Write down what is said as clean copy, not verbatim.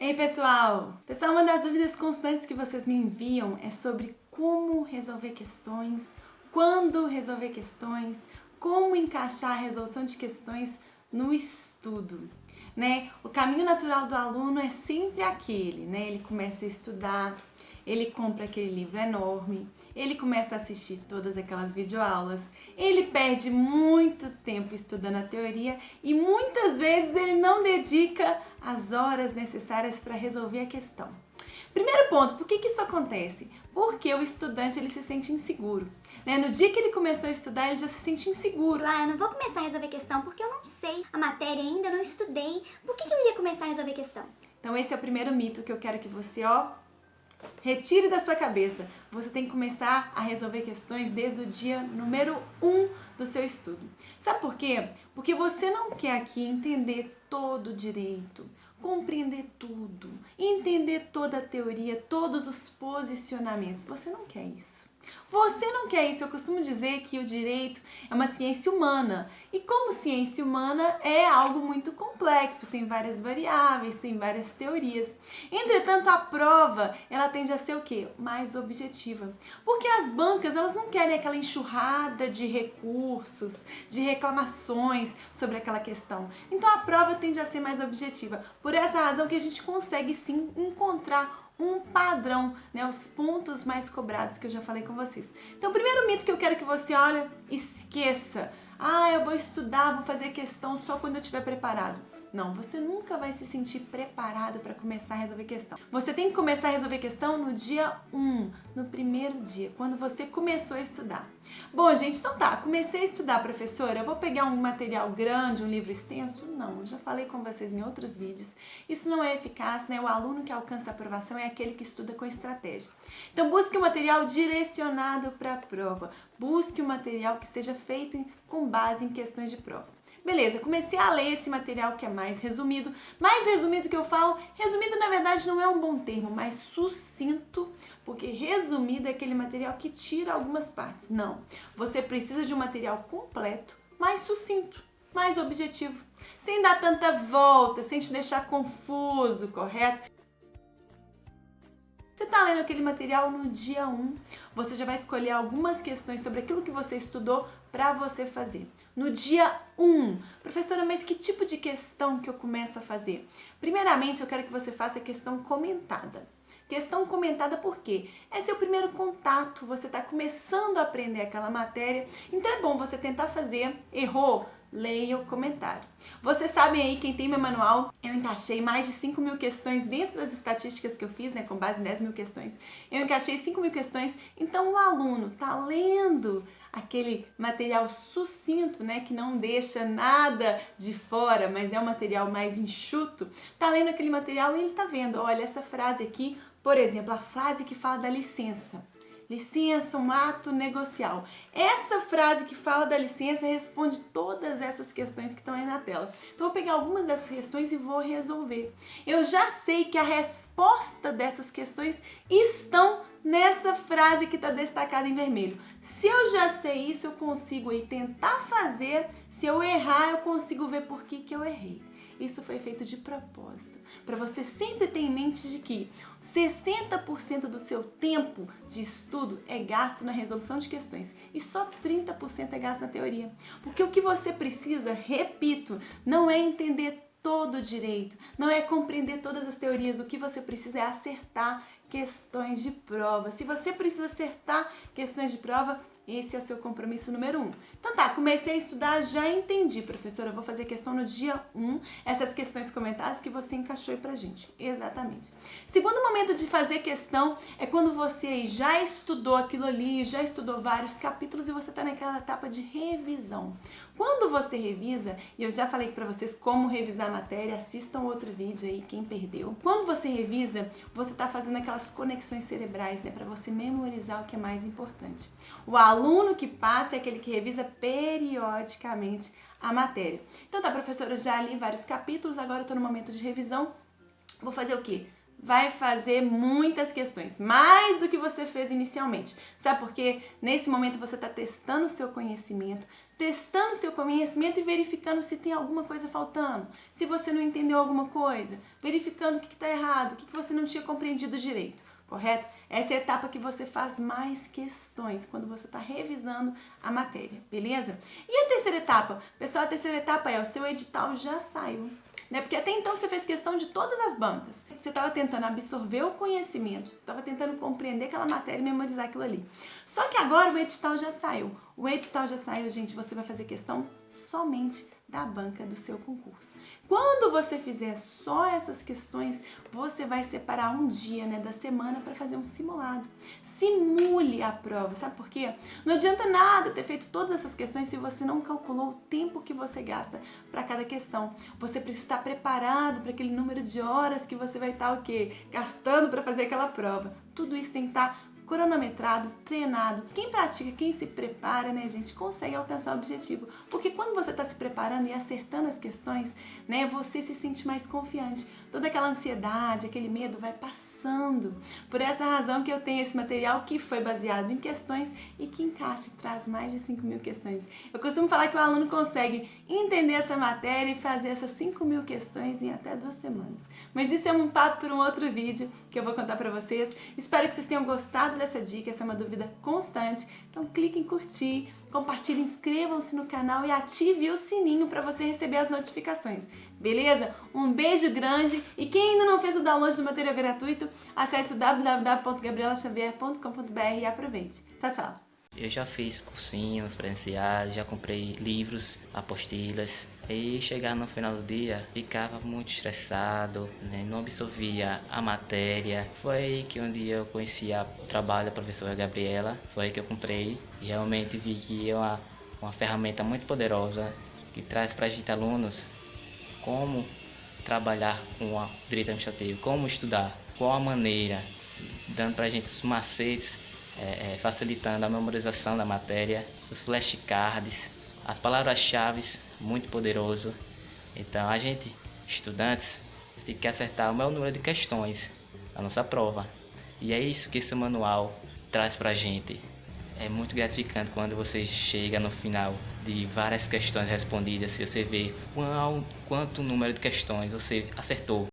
Ei, pessoal! Pessoal, uma das dúvidas constantes que vocês me enviam é sobre como resolver questões, quando resolver questões, como encaixar a resolução de questões no estudo, né? O caminho natural do aluno é sempre aquele, né? Ele começa a estudar, ele compra aquele livro enorme, ele começa a assistir todas aquelas videoaulas, ele perde muito tempo estudando a teoria e muitas vezes ele não dedica as horas necessárias para resolver a questão. Primeiro ponto, por que isso acontece? Porque o estudante ele se sente inseguro, né? No dia que ele começou a estudar, ele já se sente inseguro. Eu não vou começar a resolver questão porque eu não sei a matéria ainda, não estudei. Por que eu iria começar a resolver questão? Então esse é o primeiro mito que eu quero que você, retire da sua cabeça. Você tem que começar a resolver questões desde o dia número 1 do seu estudo. Sabe por quê? Porque você não quer aqui entender todo o direito, compreender tudo, entender toda a teoria, todos os posicionamentos. Você não quer isso. Você não quer isso. Eu costumo dizer que o direito é uma ciência humana. E como ciência humana é algo muito complexo, tem várias variáveis, tem várias teorias. Entretanto, a prova, ela tende a ser o quê? Mais objetiva. Porque as bancas, elas não querem aquela enxurrada de recursos, de reclamações sobre aquela questão. Então, a prova tende a ser mais objetiva. Por essa razão que a gente consegue sim encontrar um padrão, né? Os pontos mais cobrados que eu já falei com vocês. Então, o primeiro mito que eu quero que você esqueça. Eu vou estudar, vou fazer questão só quando eu estiver preparado. Não, você nunca vai se sentir preparado para começar a resolver questão. Você tem que começar a resolver questão no dia 1, no primeiro dia, quando você começou a estudar. Bom, gente, então tá, comecei a estudar, professora, eu vou pegar um material grande, um livro extenso? Não, eu já falei com vocês em outros vídeos. Isso não é eficaz, né? O aluno que alcança a aprovação é aquele que estuda com estratégia. Então, busque um material direcionado para a prova. Busque um material que seja feito com base em questões de prova. Beleza, comecei a ler esse material que é mais resumido. Mais resumido que eu falo, resumido na verdade não é um bom termo, mas sucinto, porque resumido é aquele material que tira algumas partes. Não, você precisa de um material completo, mais sucinto, mais objetivo, sem dar tanta volta, sem te deixar confuso, correto? Você está lendo aquele material no dia 1, você já vai escolher algumas questões sobre aquilo que você estudou para você fazer. No dia 1, professora, mas que tipo de questão que eu começo a fazer? Primeiramente, eu quero que você faça a questão comentada. Questão comentada por quê? É seu primeiro contato, você está começando a aprender aquela matéria, então é bom você tentar fazer, errou, leia o comentário. Vocês sabem aí, quem tem meu manual, eu encaixei mais de 5.000 questões dentro das estatísticas que eu fiz, né, com base em 10.000 questões. Eu encaixei 5.000 questões, então o aluno tá lendo aquele material sucinto, né, que não deixa nada de fora, mas é um material mais enxuto, tá lendo aquele material e ele tá vendo, olha, essa frase aqui, por exemplo, a frase que fala da licença. Licença, um ato negocial. Essa frase que fala da licença responde todas essas questões que estão aí na tela. Então, eu vou pegar algumas dessas questões e vou resolver. Eu já sei que a resposta dessas questões estão nessa frase que está destacada em vermelho. Se eu já sei isso, eu consigo aí tentar fazer. Se eu errar, eu consigo ver por que eu errei. Isso foi feito de propósito, para você sempre ter em mente de que 60% do seu tempo de estudo é gasto na resolução de questões e só 30% é gasto na teoria. Porque o que você precisa, repito, não é entender todo o direito, não é compreender todas as teorias, o que você precisa é acertar questões de prova. Se você precisa acertar questões de prova, esse é o seu compromisso número 1. Então tá, comecei a estudar, já entendi, professora, eu vou fazer questão no dia 1, essas questões comentadas que você encaixou aí pra gente. Exatamente. Segundo momento de fazer questão é quando você já estudou aquilo ali, já estudou vários capítulos e você tá naquela etapa de revisão. Quando você revisa, e eu já falei pra vocês como revisar a matéria, assistam outro vídeo aí, quem perdeu. Quando você revisa, você tá fazendo aquelas conexões cerebrais, né, pra você memorizar o que é mais importante. O aluno que passa é aquele que revisa periodicamente a matéria. Então tá, professora, eu já li vários capítulos, agora eu tô no momento de revisão. Vou fazer o quê? vai fazer muitas questões, mais do que você fez inicialmente. Sabe por quê? Nesse momento você está testando o seu conhecimento, e verificando se tem alguma coisa faltando, se você não entendeu alguma coisa, verificando o que está errado, o que você não tinha compreendido direito. Correto? Essa é a etapa que você faz mais questões, quando você está revisando a matéria, beleza? E a terceira etapa? Pessoal, a terceira etapa é o seu edital já saiu, né? Porque até então você fez questão de todas as bancas. Você estava tentando absorver o conhecimento, estava tentando compreender aquela matéria e memorizar aquilo ali. Só que agora o edital já saiu. O edital já saiu, gente, você vai fazer questão somente da banca do seu concurso. Quando você fizer só essas questões, você vai separar um dia, né, da semana para fazer um simulado. Simule a prova, sabe por quê? Não adianta nada ter feito todas essas questões se você não calculou o tempo que você gasta para cada questão. Você precisa estar preparado para aquele número de horas que você vai estar o quê? Gastando para fazer aquela prova. Tudo isso tem que estar cronometrado, treinado. Quem pratica, quem se prepara, né, gente, consegue alcançar o objetivo. Porque quando você está se preparando e acertando as questões, né, você se sente mais confiante. Toda aquela ansiedade, aquele medo vai passando. Por essa razão que eu tenho esse material que foi baseado em questões e que encaixa e traz mais de 5.000 questões. Eu costumo falar que o aluno consegue entender essa matéria e fazer essas 5.000 questões em até 2 semanas. Mas isso é um papo para um outro vídeo que eu vou contar para vocês. Espero que vocês tenham gostado dessa dica, essa é uma dúvida constante. Então clique em curtir, compartilhe, inscrevam-se no canal e ative o sininho para você receber as notificações. Beleza? Um beijo grande e quem ainda não fez o download do material gratuito, acesse o www.gabrielaxavier.com.br e aproveite. Tchau, tchau! Eu já fiz cursinhos presenciais, já comprei livros, apostilas. E chegar no final do dia, ficava muito estressado, né? Não absorvia a matéria. Foi aí que um dia eu conheci o trabalho da professora Gabriela. Foi aí que eu comprei e realmente vi que é uma ferramenta muito poderosa que traz para a gente alunos como trabalhar com o direito administrativo, como estudar, qual a maneira, dando para a gente os macetes, facilitando a memorização da matéria, os flashcards, as palavras-chave, muito poderoso. Então a gente, estudantes, tem que acertar o maior número de questões na nossa prova. E é isso que esse manual traz pra gente. É muito gratificante quando você chega no final de várias questões respondidas e você vê quanto número de questões você acertou.